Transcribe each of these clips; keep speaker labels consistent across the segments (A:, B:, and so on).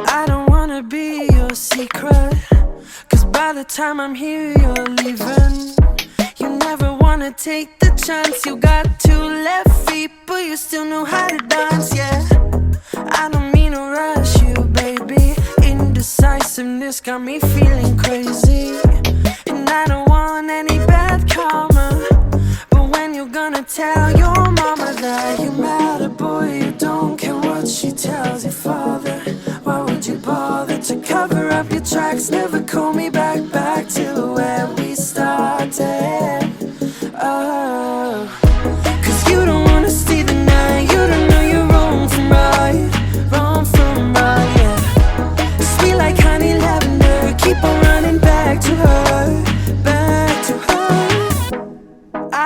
A: I don't wanna be your secret, 'cause by the time I'm here you're leaving. You never wanna take the chance. You got two left feet but you still know how to dance, yeah. I don't mean to rush you, baby. Indecisiveness got me feeling crazy, and I don't want any bad karma. But when you're gonna tell your mama that you're mad at boy, you don't care what she tells your father. Why would you bother to cover up your tracks? Never call me back to where we started. Oh, 'cause you don't wanna stay the night. You don't know you're wrong from right, yeah. Sweet like honey lavender, keep on running back to her.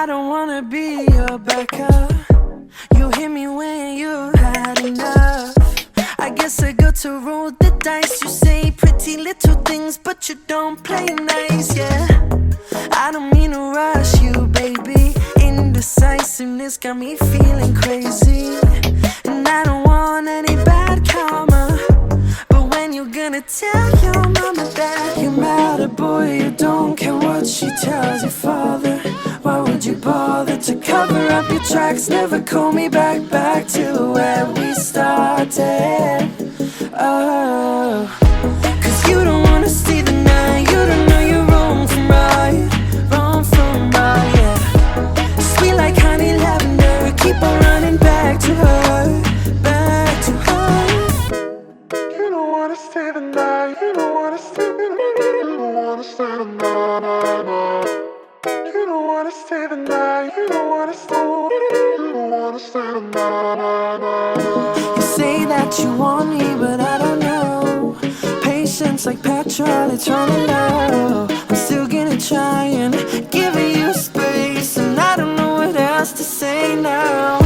A: I don't wanna be your backup. You hit me when you had enough. I guess I got to roll the dice. You say pretty little things but you don't play nice, yeah. I don't mean to rush you, baby. Indecisiveness got me feeling crazy, and I don't want any bad karma. tell your mama that you're mad at boy, you don't care what she tells your father. Why would you bother to cover up your tracks? Never call me back to where we started. Oh, 'cause you don't wanna see the night. You don't know you're wrong from right, wrong from right, yeah. Sweet like honey lavender, keep on running back to her, back to her. You don't wanna stay the night. You don't wanna stay the night. You don't wanna stay the night. You don't wanna stay the night. You don't wanna stay. You don't wanna stay the night. You say that you want me, but I don't know. Patience like petrol, it's running low. I'm still gonna try and give you space, and I don't know what else to say now.